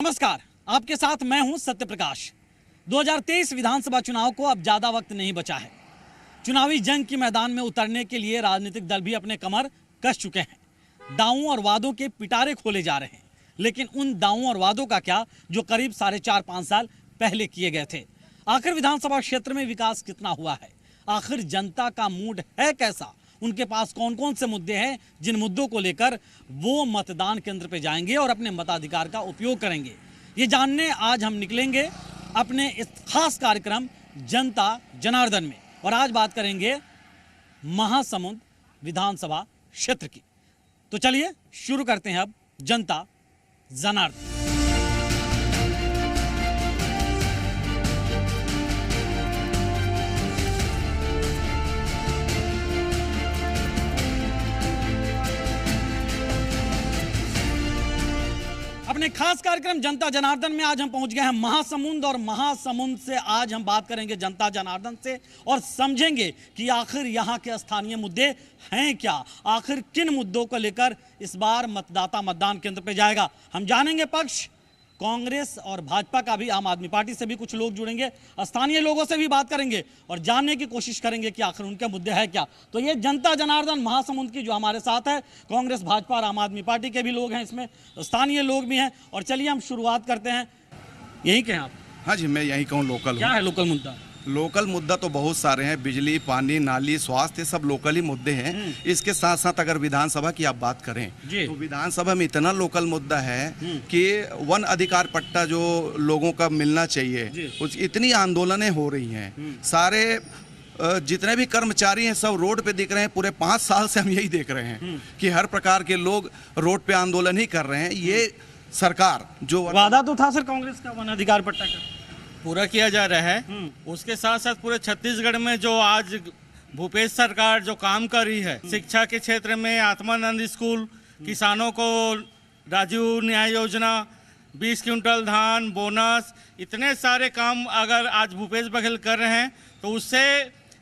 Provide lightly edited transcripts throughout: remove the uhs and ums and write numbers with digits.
नमस्कार, आपके साथ मैं हूं सत्य प्रकाश। 2023 विधानसभा चुनाव को अब ज्यादा वक्त नहीं बचा है। चुनावी जंग के मैदान में उतरने के लिए राजनीतिक दल भी अपने कमर कस चुके हैं। दावों और वादों के पिटारे खोले जा रहे हैं, लेकिन उन दावों और वादों का क्या जो करीब 4.5 साल पहले किए गए थे। आखिर विधानसभा क्षेत्र में विकास कितना हुआ है, आखिर जनता का मूड है कैसा, उनके पास कौन कौन से मुद्दे हैं जिन मुद्दों को लेकर वो मतदान केंद्र पे जाएंगे और अपने मताधिकार का उपयोग करेंगे, ये जानने आज हम निकलेंगे अपने इस खास कार्यक्रम जनता जनार्दन में। और आज बात करेंगे महासमुंद विधानसभा क्षेत्र की। तो चलिए शुरू करते हैं अब जनता जनार्दन। अपने खास कार्यक्रम जनता जनार्दन में आज हम पहुंच गए हैं महासमुंद, और महासमुंद से आज हम बात करेंगे जनता जनार्दन से और समझेंगे कि आखिर यहां के स्थानीय मुद्दे हैं क्या, आखिर किन मुद्दों को लेकर इस बार मतदाता मतदान केंद्र पर जाएगा। हम जानेंगे पक्ष कांग्रेस और भाजपा का भी, आम आदमी पार्टी से भी कुछ लोग जुड़ेंगे, स्थानीय लोगों से भी बात करेंगे और जानने की कोशिश करेंगे कि आखिर उनके मुद्दे हैं क्या। तो ये जनता जनार्दन महासमुंद की जो हमारे साथ है, कांग्रेस भाजपा और आम आदमी पार्टी के भी लोग हैं, इसमें स्थानीय लोग भी हैं। और चलिए हम शुरुआत करते हैं। यहीं के हैं आप? हाँ जी, मैं यहीं कहूँ लोकल। क्या है लोकल मुद्दा? लोकल मुद्दा तो बहुत सारे हैं, बिजली, पानी, नाली, स्वास्थ्य, सब लोकल ही मुद्दे हैं। इसके साथ साथ अगर विधानसभा की आप बात करें तो विधानसभा में इतना लोकल मुद्दा है कि वन अधिकार पट्टा जो लोगों का मिलना चाहिए, इतनी आंदोलनें हो रही हैं। सारे जितने भी कर्मचारी हैं सब रोड पे दिख रहे हैं। पूरे 5 साल से हम यही देख रहे हैं कि हर प्रकार के लोग रोड पे आंदोलन ही कर रहे हैं। ये सरकार जो वादा तो था सर कांग्रेस का वन अधिकार पट्टा का, पूरा किया जा रहा है। उसके साथ साथ पूरे छत्तीसगढ़ में जो आज भूपेश सरकार जो काम कर रही है, शिक्षा के क्षेत्र में आत्मानंद स्कूल, किसानों को राजीव न्याय योजना, 20 क्विंटल धान, बोनस, इतने सारे काम अगर आज भूपेश बघेल कर रहे हैं तो उससे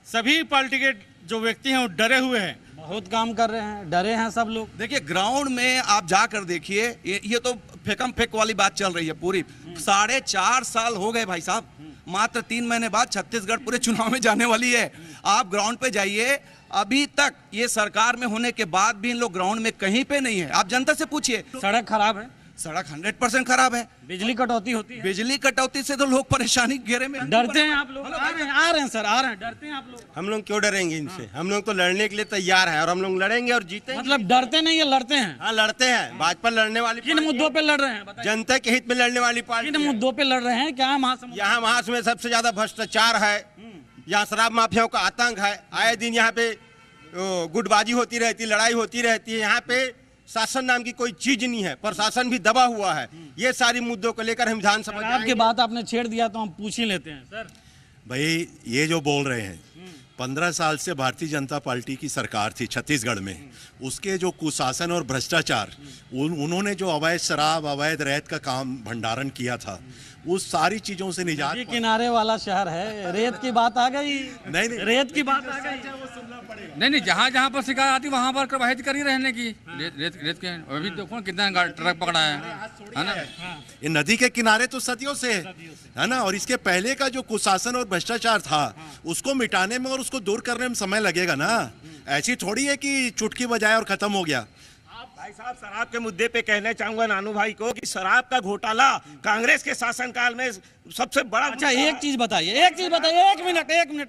सभी पार्टी के जो व्यक्ति हैं वो डरे हुए हैं। बहुत काम कर रहे हैं, डरे हैं सब लोग। देखिए ग्राउंड में आप जाकर देखिए, ये तो फेकम फेक वाली बात चल रही है पूरी। 4.5 साल हो गए भाई साहब, मात्र 3 महीने बाद छत्तीसगढ़ पूरे चुनाव में जाने वाली है। आप ग्राउंड पे जाइए, अभी तक ये सरकार में होने के बाद भी इन लोग ग्राउंड में कहीं पे नहीं है। आप जनता से पूछिए। सड़क खराब है, सड़क 100% खराब है। बिजली कटौती होती है, बिजली कटौती से तो लोग परेशानी घेरे में। डरते हैं आप लोग? आ रहे हैं सर, आ रहे हैं। डरते हैं आप लोग? हम लोग क्यों डरेंगे इनसे? हम लोग तो लड़ने के लिए तैयार है और हम लोग लड़ेंगे और जीतेंगे। मतलब डरते नहीं है, लड़ते हैं? हाँ, लड़ते हैं। भाजपा लड़ने वाली किन मुद्दों पे लड़ रहे हैं बताइए? जनता के हित में लड़ने वाली पार्टी। किन मुद्दों पे लड़ रहे हैं? क्या है महासमुंद? यहाँ महासमुंद में सबसे ज्यादा भ्रष्टाचार है, यहाँ शराब माफियाओं का आतंक है। आए दिन यहाँ पे गुटबाजी होती रहती, लड़ाई होती रहती है। यहाँ पे शासन नाम की कोई चीज नहीं है, प्रशासन भी दबा हुआ है। ये सारी मुद्दों को लेकर हम विधानसभा आपकी बात आपने छेड़ दिया तो हम पूछ ही लेते हैं सर। भाई ये जो बोल रहे हैं, 15 साल से भारतीय जनता पार्टी की सरकार थी छत्तीसगढ़ में, उसके जो कुशासन और भ्रष्टाचार, उन्होंने जो अवैध शराब, अवैध रेत का काम भंडारण किया था, उस सारी चीजों से निजात। किनारे वाला शहर है, रेत की बात आ गई। नहीं, रेत की बात आ गई। नहीं, जहाँ जहाँ पर शिकायत आती वहाँ पर प्रवाहित कर ही रहने की रेत के। अभी देखो कितना ट्रक पकड़ा है ना। ये नदी के किनारे तो सदियों से है ना, और इसके पहले का जो कुशासन और भ्रष्टाचार था उसको मिटाने में और उसको दूर करने में समय लगेगा ना। ऐसी थोड़ी है कि चुटकी बजाए और खत्म हो गया। भाई साहब, शराब के मुद्दे पे कहना चाहूंगा नानू भाई को कि शराब का घोटाला कांग्रेस के शासनकाल में सबसे बड़ा। अच्छा एक चीज बताइए, एक मिनट।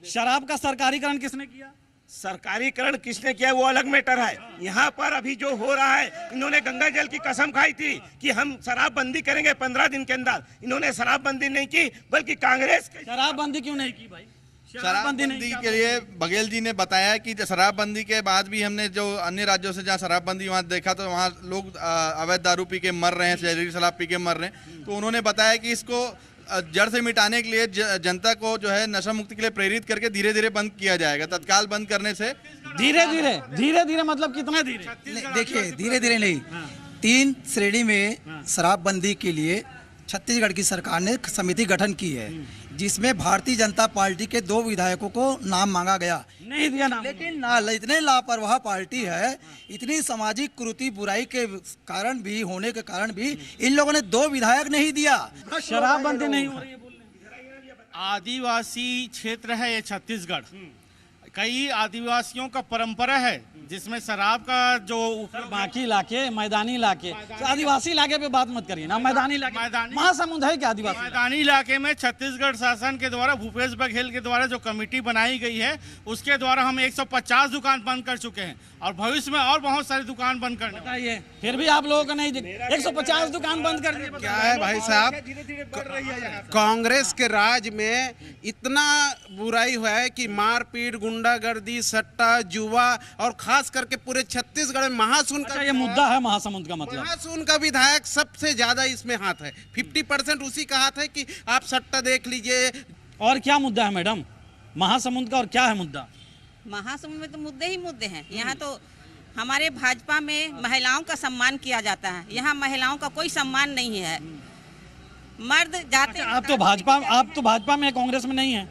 शराब का सरकारीकरण किसने किया? सरकारीकरण किसने किया वो अलग मैटर है। यहाँ पर अभी जो हो रहा है, इन्होंने गंगा जल की कसम खाई थी कि हम शराबबंदी करेंगे 15 दिन के अंदर। इन्होंने शराबबंदी नहीं की, बल्कि कांग्रेस। शराबबंदी क्यों नहीं की भाई? शराबबंदी के लिए बघेल जी ने बताया कि शराबबंदी के बाद भी हमने जो अन्य राज्यों से जहाँ शराबबंदी वहाँ देखा तो वहाँ लोग अवैध दारू पी के मर रहे हैं, जहरीली शराब पी के मर रहे हैं। तो उन्होंने बताया कि इसको जड़ से मिटाने के लिए जनता को जो है नशा मुक्ति के लिए प्रेरित करके धीरे धीरे बंद किया जाएगा। तत्काल बंद करने से धीरे धीरे मतलब कितना धीरे? देखिए, धीरे धीरे नहीं, 3 श्रेणी में शराबबंदी के लिए छत्तीसगढ़ की सरकार ने समिति गठन की है जिसमें भारतीय जनता पार्टी के 2 विधायकों को नाम मांगा गया, नहीं दिया नाम। लेकिन इतने लापरवाह पार्टी है, इतनी सामाजिक कुरीति बुराई के कारण भी होने के कारण भी इन लोगों ने 2 विधायक नहीं दिया। शराबबंदी नहीं हो रही है बोल रहे हैं। आदिवासी क्षेत्र है ये छत्तीसगढ़। कई आदिवासियों का परंपरा है जिसमें शराब का जो बाकी इलाके, मैदानी इलाके, तो आदिवासी इलाके पे बात मत करिए ना। मैदानी इलाके, महासमुंद है क्या आदिवासी? मैदानी इलाके में छत्तीसगढ़ शासन के द्वारा भूपेश बघेल के द्वारा जो कमेटी बनाई गई है उसके द्वारा हम 150 दुकान बंद कर चुके हैं और भविष्य में और बहुत सारी दुकान बंद करने। बताइए, फिर भी आप लोगों को नहीं 150 दुकान बंद कर दिए। क्या है भाई साहब, कांग्रेस के राज में इतना बुराई हुआ है कि मारपीट, गुंडागर्दी, सट्टा, जुआ और खास करके पूरे छत्तीसगढ़ में महासून का ये मुद्दा है महासमुंद का मतलब। महासून का विधायक सबसे ज्यादा इसमें हाथ है, 50% उसी का हाथ है कि आप सट्टा देख लीजिए। और क्या मुद्दा है मैडम महासमुंद का, और क्या है मुद्दा? महासमुंद में तो मुद्दे ही मुद्दे हैं। यहाँ तो हमारे भाजपा में महिलाओं का सम्मान किया जाता है, यहाँ महिलाओं का कोई सम्मान नहीं है। मर्द जाते अच्छा, आप तो भाजपा में, कांग्रेस में नहीं है।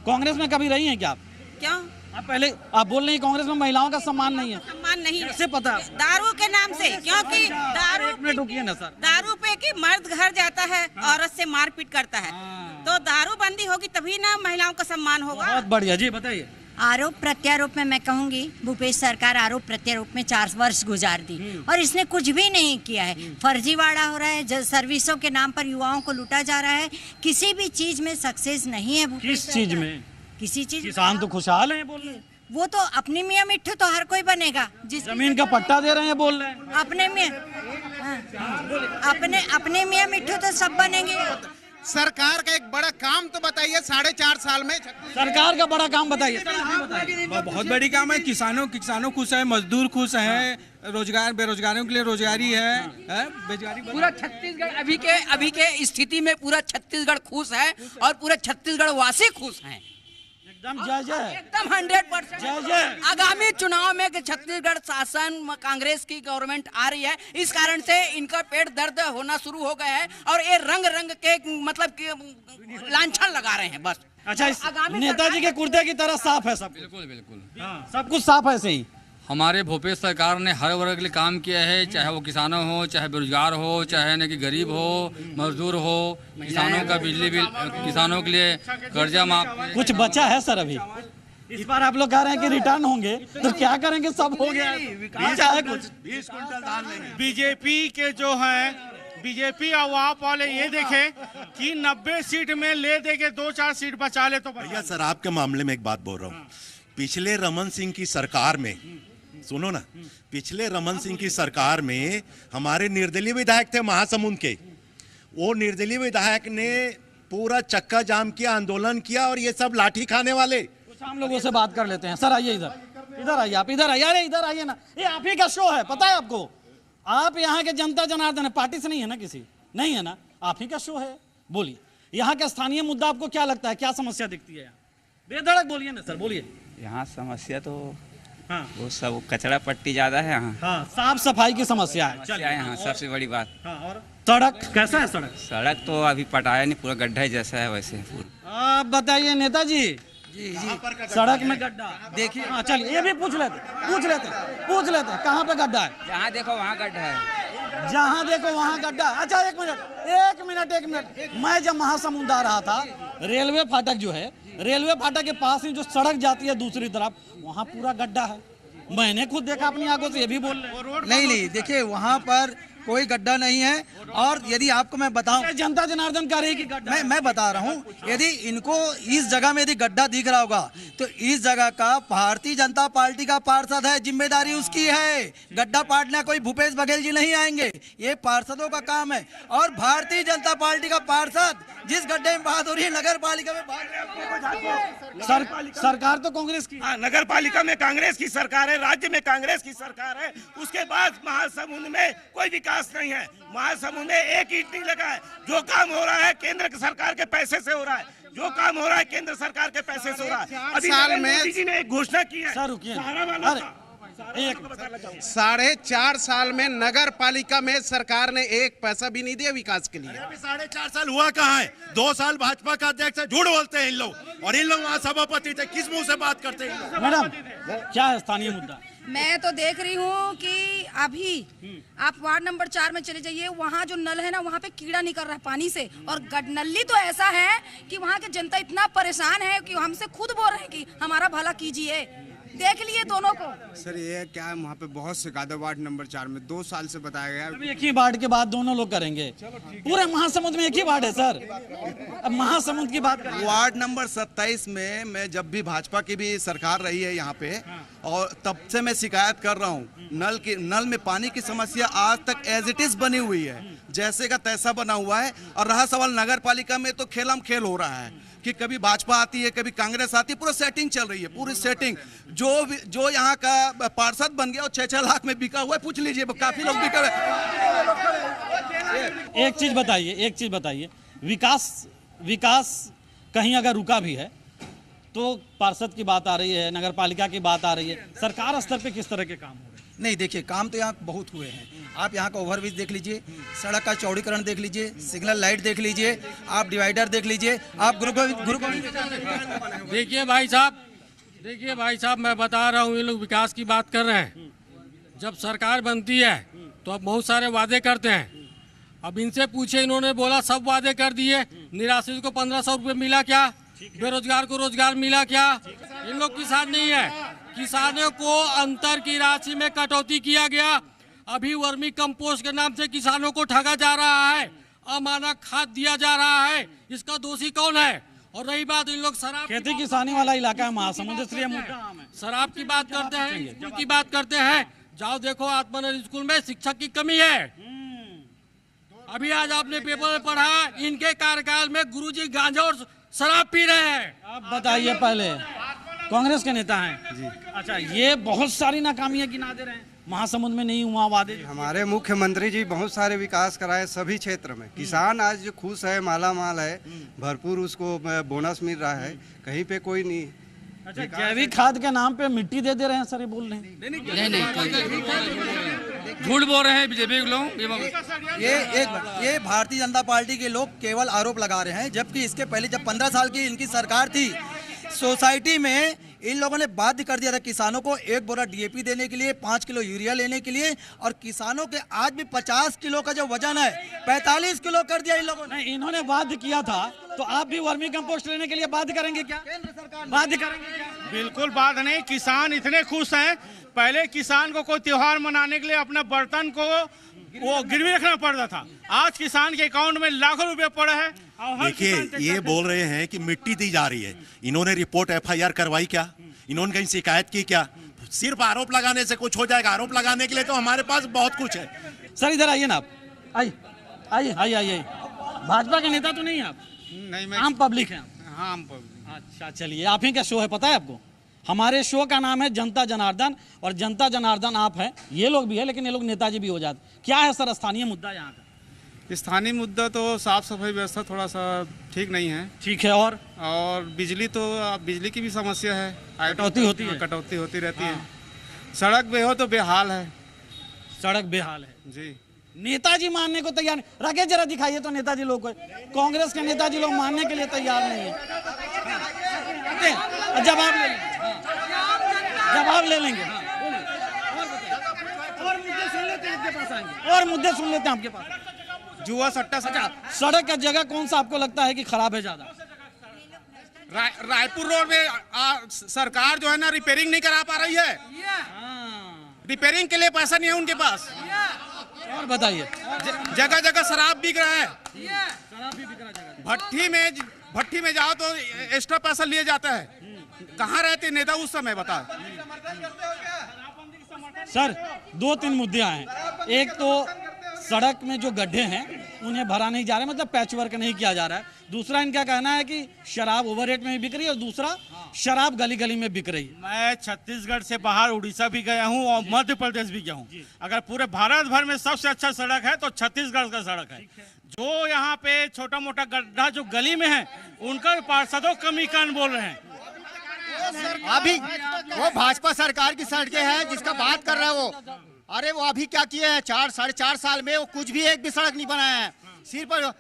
कांग्रेस में कभी रही हैं क्या आप? क्यों? आप पहले आप बोल रहे हैं कांग्रेस में महिलाओं का सम्मान नहीं है। सम्मान नहीं कैसे पता? दारू के नाम से, क्योंकि दारू, एक मिनट रुकिए ना सर। दारू पे कि मर्द घर जाता है, औरत से मारपीट करता है, तो दारू बंदी होगी तभी ना महिलाओं का सम्मान होगा। बहुत बढ़िया जी, बताइए। आरोप प्रत्यारोप में मैं कहूंगी भूपेश सरकार आरोप प्रत्यारोप में 4 वर्ष गुजार दी और इसने कुछ भी नहीं किया है। फर्जीवाड़ा हो रहा है, सर्विसों के नाम पर युवाओं को लूटा जा रहा है, किसी भी चीज में सक्सेस नहीं है। किस चीज में? किसी चीज। किसान तो खुशहाल हैं बोल रहे हैं। वो तो अपनी मियाँ मिट्ठू तो हर कोई बनेगा, जिस जमीन का पट्टा दे रहे हैं बोल रहे हैं। अपने मियाँ मिट्ठू तो सब बनेंगे। सरकार का एक बड़ा काम तो बताइए, 4.5 साल में सरकार का बड़ा काम बताइए। बहुत बड़ी काम है। किसानों खुश है, मजदूर खुश है, रोजगार बेरोजगारों के लिए रोजगारी है, बेरोजगारी। पूरा छत्तीसगढ़ अभी के स्थिति में पूरा छत्तीसगढ़ खुश है और पूरा छत्तीसगढ़ वासी खुश हैं। एकदम जय जय, एकदम 100% जय जय। आगामी चुनाव में छत्तीसगढ़ शासन कांग्रेस की गवर्नमेंट आ रही है, इस कारण से इनका पेट दर्द होना शुरू हो गया है और ये रंग रंग के मतलब लांछन लगा रहे हैं बस। अच्छा, नेताजी के कुर्ते की तरह साफ है सब? बिल्कुल बिल्कुल, सब कुछ साफ है। सही, हमारे भूपेश सरकार ने हर वर्ग के लिए काम किया है, चाहे वो किसानों हो, चाहे बेरोजगार हो, चाहे न कि गरीब हो, मजदूर हो, किसानों का बिजली बिल, किसानों के लिए कर्जा माफ। कुछ बचा है सर अभी? इस बार आप लोग कह रहे हैं कि रिटर्न होंगे, तो क्या करेंगे? सब हो गया, बचा है कुछ? 20 क्विंटल धान लेंगे। बीजेपी के जो है, बीजेपी और आप वाले ये देखे कि 90 सीट में ले दे के 2-4 सीट बचा ले तो भैया सर, आपके मामले में एक बात बोल रहा हूँ। पिछले रमन सिंह की सरकार में, सुनो ना, पिछले रमन सिंह की सरकार में हमारे निर्दलीय विधायक थे महासमुंद के। वो निर्दलीय विधायक ने पूरा चक्का जाम किया, आंदोलन किया, और ये सब लाठी खाने वाले। कुछ हम लोगों से बात कर लेते हैं। सर आइए इधर आइए, आप इधर आइए। अरे इधर आइए ना, ये आप ही का शो है, पता है आपको? आप यहाँ के जनता जनार्दन है, पार्टी से नहीं है ना, किसी नहीं है ना, आप ही का शो है। बोलिए, यहाँ का स्थानीय मुद्दा आपको क्या लगता है, क्या समस्या दिखती है? बेधड़क बोलिए ना सर, बोलिए। यहाँ समस्या तो हाँ, वो सब कचरा पट्टी ज्यादा है यहाँ। हाँ, साफ सफाई की समस्या है यहाँ सबसे बड़ी बात। हाँ, और सड़क कैसा है? सड़क तो अभी पटाया नहीं, पूरा गड्ढा जैसा है वैसे। आप बताइए नेताजी जी, सड़क में गड्ढा देखिए। हाँ चलिए, ये भी पूछ लेते कहाँ पे गड्ढा है? जहाँ देखो वहाँ गड्ढा है। जहाँ देखो वहाँ गड्ढा। अच्छा एक मिनट, मैं जब महासमुंद आ रहा था, रेलवे फाटक जो है, रेलवे फाटक के पास ही जो सड़क जाती है दूसरी तरफ, वहाँ पूरा गड्ढा है। मैंने खुद देखा अपनी आंखों से, ये भी बोल रहे हैं। नहीं, देखिए वहाँ पर कोई गड्ढा नहीं है। और यदि आपको मैं बताऊं, जनता जनार्दन कह रही कि गड्ढा, मैं बता रहा हूं, यदि इनको इस जगह में यदि गड्ढा दिख रहा होगा तो इस जगह का भारतीय जनता पार्टी का पार्षद है, जिम्मेदारी उसकी है। गड्ढा पाटना कोई भूपेश बघेल जी नहीं आएंगे, ये पार्षदों का काम है। और भारतीय जनता पार्टी का पार्षद जिस गड्ढे में बात हो रही है, नगर पालिका में सरकार तो कांग्रेस की। हाँ, नगर पालिका में कांग्रेस की सरकार है, राज्य में कांग्रेस की सरकार है। उसके बाद महासमुंद में कोई विकास नहीं है। महासमुंद में एक ईंट नहीं लगा है। जो काम हो रहा है केंद्र सरकार के पैसे से हो रहा है, जो काम हो रहा है केंद्र सरकार के पैसे से हो रहा है। अभी साल में मोदी जी ने एक घोषणा की है। सर रुकिए, 4.5 साल में नगर पालिका में सरकार ने 1 पैसा भी नहीं दिया विकास के लिए। 4.5 साल हुआ कहाँ है? 2 साल भाजपा का अध्यक्ष है, झूठ बोलते हैं इन लोग, और इन लोग वहाँ सभापति थे, किस मुंह से बात करते हैं? मैडम क्या है स्थानीय मुद्दा? मैं तो देख रही हूँ कि अभी आप वार्ड नंबर 4 में चले जाइए, वहाँ जो नल है ना, वहाँ पे कीड़ा निकल रहा है पानी से, और नली तो ऐसा है कि वहाँ की जनता इतना परेशान है कि हमसे खुद बोल रहे हैं कि हमारा भला कीजिए। देख लिए दोनों को। सर ये क्या है, वहाँ पे बहुत शिकायत है वार्ड नंबर 4 में 2 साल से बताया गया। अभी एक ही वार्ड के बाद दोनों लोग करेंगे, पूरे महासमुंद में एक ही वार्ड है सर। अब महासमुंद की बात करें, वार्ड नंबर 27 में मैं जब भी भाजपा की भी सरकार रही है यहाँ पे, और तब से मैं शिकायत कर रहा हूँ, नल में पानी की समस्या आज तक एज इट इज बनी हुई है, जैसे का तैसा बना हुआ है। और रहा सवाल नगर पालिका में, तो खेलम खेल हो रहा है कि कभी भाजपा आती है, कभी कांग्रेस आती है, पूरा सेटिंग चल रही है, पूरी सेटिंग। जो यहाँ का पार्षद बन गया और 6-6 लाख में बिका हुआ है, पूछ लीजिए, काफी लोग बिका हुए। एक चीज बताइए, विकास कहीं अगर रुका भी है तो पार्षद की बात आ रही है, नगर पालिका की बात आ रही है, सरकार स्तर पे किस तरह के काम हो रहे हैं? नहीं देखिए, काम तो यहाँ बहुत हुए हैं। आप यहाँ का ओवरब्रिज देख लीजिए, सड़क का चौड़ीकरण देख लीजिए, सिग्नल लाइट देख लीजिए, आप डिवाइडर देख लीजिए, आप देखिए भाई साहब, मैं बता रहा हूँ, ये लोग विकास की बात कर रहे हैं। जब सरकार बनती है तो अब बहुत सारे वादे करते हैं। अब इनसे पूछे, इन्होंने बोला सब वादे कर दिए, निराश्रित को 1500 रुपये मिला क्या? बेरोजगार को रोजगार मिला क्या? इन लोग किसान नहीं है, किसानों को अंतर की राशि में कटौती किया गया। अभी वर्मी कंपोस्ट के नाम से किसानों को ठगा जा रहा है, अमानक खाद दिया जा रहा है, इसका दोषी कौन है? और रही बात, इन लोग शराब, खेती किसानी वाला इलाका है महासमुंद, इसलिए मुद्दा आम है। शराब की बात करते हैं, स्कूल की बात करते हैं। जाओ देखो, आत्मानंद स्कूल में शिक्षक की कमी है। अभी आज आपने पेपर में पढ़ा, इनके कार्यकाल में गुरुजी गांजा और शराब पी रहे हैं। आप बताइए, पहले कांग्रेस के नेता हैं जी, अच्छा, ये बहुत सारी नाकामियां गिना दे रहे हैं, महासमुंद में नहीं हुआ वादे। हमारे मुख्यमंत्री जी बहुत सारे विकास कराए सभी क्षेत्र में। किसान आज जो खुश है, माला माल है, भरपूर उसको बोनस मिल रहा है, कहीं पे कोई नहीं। अच्छा, जैविक खाद के नाम पे मिट्टी दे रहे हैं सर, ये बोल रहे हैं? नहीं, झूठ बोल रहे हैं बीजेपी के लोग। ये भारतीय जनता पार्टी के लोग केवल आरोप लगा रहे हैं, जबकि इसके पहले जब 15 साल की इनकी सरकार थी, सोसाइटी में इन लोगों ने बाध्य कर दिया था किसानों को 1 बोरा डीएपी देने के लिए, 5 किलो यूरिया लेने के लिए, और किसानों के आज भी 50 किलो का जो वजन है 45 किलो कर दिया इन लोगों ने। नहीं, इन्होंने बाध्य किया था, तो आप भी वर्मी कंपोस्ट लेने के लिए बाध्य करेंगे क्या? केंद्र सरकार बाध्य करेंगे क्या? बिल्कुल बात नहीं। किसान इतने खुश हैं, पहले किसान को कोई त्योहार मनाने के लिए अपने बर्तन को वो गिरवी रखना पड़ता था, आज किसान के अकाउंट में लाखों रुपए पड़े हैं। देखिए, ये बोल रहे हैं कि मिट्टी दी जा रही है, इन्होंने रिपोर्ट FIR करवाई क्या? इन्होंने कहीं शिकायत की क्या? सिर्फ आरोप लगाने से कुछ हो जाएगा? आरोप लगाने के लिए तो हमारे पास बहुत कुछ है। सर इधर आइए ना, आप आइए। भाजपा के नेता तो नहीं है आप? नहीं, मैं आम पब्लिक है। हाँ, आम पब्लिक। अच्छा, चलिए, आप ही का शो है, पता है आपको? हमारे शो का नाम है जनता जनार्दन, और जनता जनार्दन आप है, ये लोग भी है, लेकिन ये लोग नेताजी भी हो जाते। क्या है सर स्थानीय मुद्दा यहाँ का? स्थानीय मुद्दा तो साफ सफाई व्यवस्था थोड़ा सा ठीक नहीं है। ठीक है, और बिजली तो, बिजली की भी समस्या है, कटौती होती है, कटौती होती रहती है। सड़क बेहो तो बेहाल है, सड़क बेहाल है जी। नेताजी मानने को तैयार नहीं। राकेश जरा दिखाइए तो नेताजी लोग को, कांग्रेस के नेताजी लोग मानने के लिए तैयार नहीं है। जवाब ले लेंगे, जवाब ले लेंगे। और मुद्दे सुन लेते हैं आपके पास आएंगे, और मुद्दे सुन लेते हैं आपके पास। जुआ सट्टा। अच्छा, सड़क का जगह कौन सा आपको लगता है कि खराब है ज्यादा? रायपुर रोड में सरकार जो है ना रिपेयरिंग नहीं करा पा रही है, रिपेयरिंग के लिए पैसा नहीं है उनके पास। और बताइए, जगह जगह शराब बिक रहा है, शराब भी बिक रहा है। भट्टी में जाओ तो एक्स्ट्रा पैसा लिए जाता है। कहाँ रहते नेता उस समय, बता। सर 2-3 मुद्दे आए हैं। एक तो सड़क में जो गड्ढे हैं उन्हें भरा नहीं जा रहा है, मतलब पैच वर्क नहीं किया जा रहा है। दूसरा इनका कहना है कि शराब ओवर रेट में भी बिक रही है, और दूसरा शराब गली गली में बिक रही है। मैं छत्तीसगढ़ से बाहर उड़ीसा भी गया हूँ और मध्य प्रदेश भी गया हूँ। अगर पूरे भारत भर में सबसे अच्छा सड़क है तो छत्तीसगढ़ का सड़क है। जो यहाँ पे छोटा मोटा गड्ढा जो गली में है, उनका पार्षदों कमी कान बोल रहे हैं। अभी वो भाजपा सरकार की सड़कें हैं जिसका बात कर रहे हैं वो। अरे वो अभी क्या किए हैं, 4-4.5 साल में वो कुछ भी एक भी सड़क नहीं बनाया है। सिर पर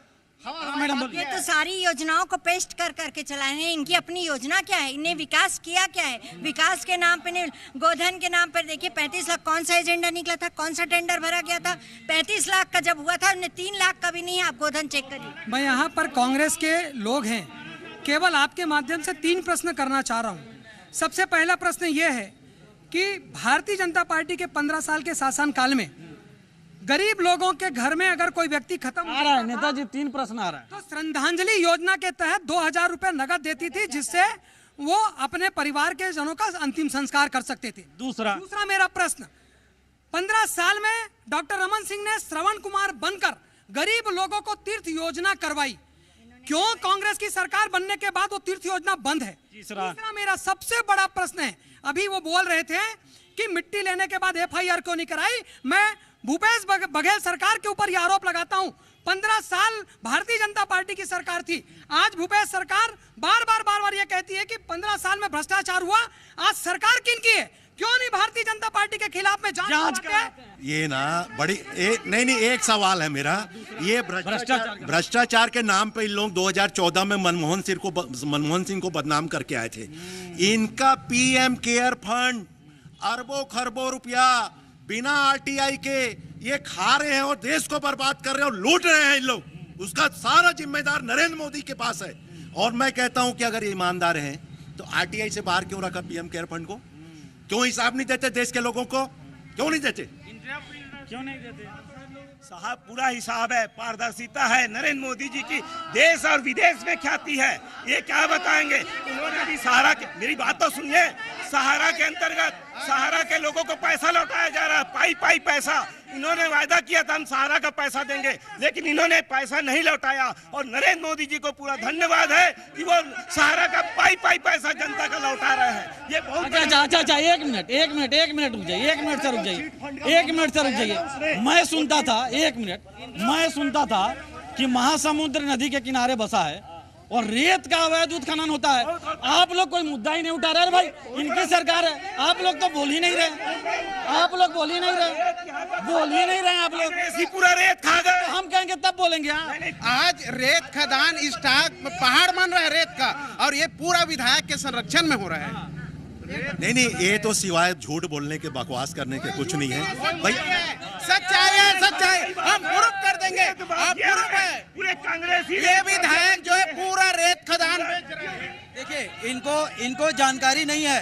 ये तो सारी योजनाओं को पेस्ट कर करके चलाए हैं। इनकी अपनी योजना क्या है? इन्हें विकास किया क्या है? विकास के नाम पे नहीं, गोधन के नाम पर देखिए 35 लाख कौन सा एजेंडा निकला था, कौन सा टेंडर भरा गया था? 35 लाख का जब हुआ था, उन्हें 3 लाख का भी नहीं है। आप गोधन चेक करिए। मैं यहाँ पर कांग्रेस के लोग हैं, केवल आपके माध्यम से 3 प्रश्न करना चाह रहा हूँ। सबसे पहला प्रश्न ये है कि भारतीय जनता पार्टी के 15 साल के शासन काल में गरीब लोगों के घर में अगर कोई व्यक्ति खत्म आ रहा है नेताजी, 3 प्रश्न आ रहा है। तो श्रद्धांजलि योजना के तहत 2000 रुपए नगद देती थी, जिससे वो अपने परिवार के जनों का अंतिम संस्कार कर सकते थे। दूसरा मेरा प्रश्न, 15 साल में डॉक्टर रमन सिंह ने श्रवण कुमार बनकर गरीब लोगों को तीर्थ योजना करवाई, क्यों कांग्रेस की सरकार बनने के बाद वो तीर्थ योजना बंद है? तीसरा मेरा सबसे बड़ा प्रश्न है, अभी वो बोल रहे थे कि मिट्टी लेने के बाद FIR क्यों नहीं कराई। मैं भूपेश बघेल सरकार के ऊपर यह आरोप लगाता हूं, 15 साल भारतीय जनता पार्टी की सरकार थी। आज भूपेश सरकार बार बार ये कहती है कि 15 साल में भ्रष्टाचार हुआ। आज सरकार किनकी है? क्यों नहीं भारतीय जनता पार्टी के खिलाफ में जांच करते? ये ना बड़ी नहीं एक सवाल है मेरा। ये भ्रष्टाचार के नाम पे इन लोग 2014 में मनमोहन सिंह को बदनाम करके आए थे। इनका PM केयर फंड अरबों खरबों रुपया बिना RTI के ये खा रहे हैं और देश को बर्बाद कर रहे हैं और लूट रहे हैं इन लोग। उसका सारा जिम्मेदार नरेंद्र मोदी के पास है। और मैं कहता हूं कि अगर ये ईमानदार हैं तो RTI से बाहर क्यों रखा PM केयर फंड को? क्यों हिसाब नहीं देते देश के लोगों को? क्यों नहीं देते? क्यों नहीं देते साहब? पूरा हिसाब है, पारदर्शिता है। नरेंद्र मोदी जी की देश और विदेश में ख्याति है, ये क्या बताएंगे? उन्होंने भी सहारा के, मेरी बात तो सुनिए, सहारा के अंतर्गत सहारा के लोगों को पैसा लौटाया जा रहा है, पाई पैसा। इन्होंने वायदा किया था हम सहारा का पैसा देंगे, लेकिन इन्होंने पैसा नहीं लौटाया। और नरेंद्र मोदी जी को पूरा धन्यवाद है कि वो सहारा का पाई पैसा जनता का लौटा रहे हैं। ये बहुत अच्छा, एक मिनट रुक जाइए, 1 मिनट से रुक जाइए। मैं सुनता था कि महासमुद्र नदी के किनारे बसा है और रेत का अवैध उत्खनन होता है। आप लोग कोई मुद्दा ही नहीं उठा रहे। भाई इनकी सरकार है, आप लोग तो बोल ही नहीं रहे। आप लोग पूरा रेत खा गए। हम कहेंगे तब बोलेंगे। आज रेत खदान स्टॉक पहाड़ बन रहा है रेत का, और ये पूरा विधायक के संरक्षण में हो रहा है। नहीं ये तो सिवाय झूठ बोलने के, बकवास करने के कुछ नहीं है भाई। सच्चाई है, सच्चाई हम प्रूफ कर देंगे। आप प्रूफ है, पूरे कांग्रेस ये विधायक जो है पूरा रेत खदान बेच रहे हैं। देखिए इनको जानकारी नहीं है,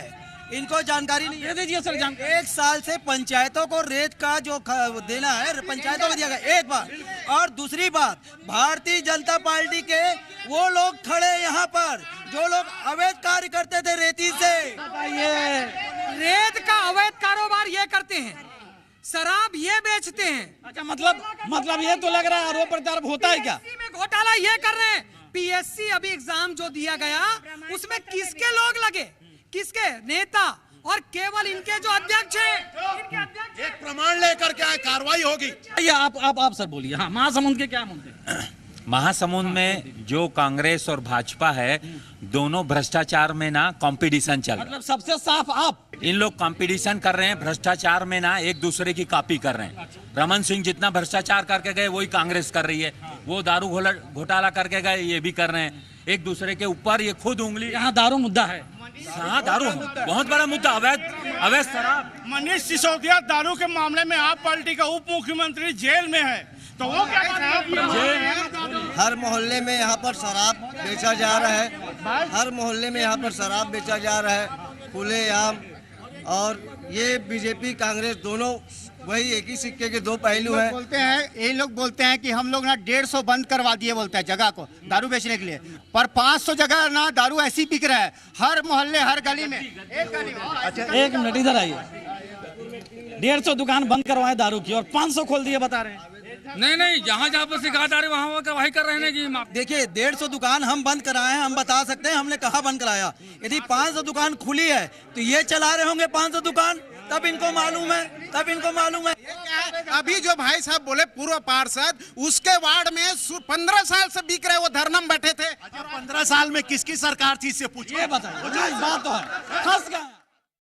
इनको जानकारी नहीं है। दीजिए सर, 1 साल से पंचायतों को रेत का जो देना है पंचायतों को दिया गया, एक बात। और दूसरी बात, भारतीय जनता पार्टी के वो लोग खड़े यहाँ पर जो लोग अवैध कार्य करते थे रेती से, ये रेत का अवैध कारोबार ये करते हैं, शराब ये बेचते हैं। अच्छा, मतलब ये तो लग रहा है आरोप प्रत्यारोप होता है क्या? में घोटाला ये कर रहे हैं। PSC अभी एग्जाम जो दिया गया उसमें किसके लोग लगे, किसके नेता, और केवल इनके जो अध्यक्ष हैं, एक प्रमाण लेकर के कार्रवाई होगी। आप सर बोलिए। हाँ, महासमुंद के क्या मुद्दे? महासमुंद में जो कांग्रेस और भाजपा है, दोनों भ्रष्टाचार में ना कंपटीशन चल रहा है। मतलब सबसे साफ आप। इन लोग कंपटीशन कर रहे हैं भ्रष्टाचार में ना, एक दूसरे की कॉपी कर रहे हैं। रमन सिंह जितना भ्रष्टाचार करके गए वही कांग्रेस कर रही है, वो दारू घोटाला करके गए ये भी कर रहे हैं। एक दूसरे के ऊपर ये खुद उंगली। यहाँ दारू मुद्दा है। हाँ, दारू बहुत बड़ा मुद्दा, अवैध शराब। मनीष सिसोदिया दारू के मामले में आप पार्टी का उप मुख्यमंत्री जेल में है, तो वो क्या हर मोहल्ले में यहाँ पर शराब बेचा जा रहा है, हर मोहल्ले में यहाँ पर शराब बेचा जा रहा है खुलेआम। और ये बीजेपी कांग्रेस दोनों वही एक ही सिक्के के दो पहलू हैं। बोलते हैं ये लोग बोलते हैं कि हम लोग ना 150 बंद करवा दिए, बोलते हैं जगह को दारू बेचने के लिए, पर 500 जगह ना दारू ऐसी बिक रहा है हर मोहल्ले हर गली में। एक मिनट इधर आइए। 150 दुकान बंद करवाए दारू की और 500 खोल दिए बता रहे हैं। नहीं जहाँ पर शिकायत आ रही वहाँ वही कर रहे हैं कि देखिए 150 दुकान हम बंद कराए हैं, हम बता सकते हैं हमने कहाँ बंद कराया। यदि 500 दुकान खुली है तो ये चला रहे होंगे 500 दुकान, तब इनको मालूम है, तब इनको मालूम है। अभी जो भाई साहब बोले पूर्व पार्षद, उसके वार्ड में 15 साल से बिक रहे, वो धरना में बैठे थे। 15 साल में किसकी सरकार थी इससे पूछो। ये बताइए, बात तो है, फंस गए।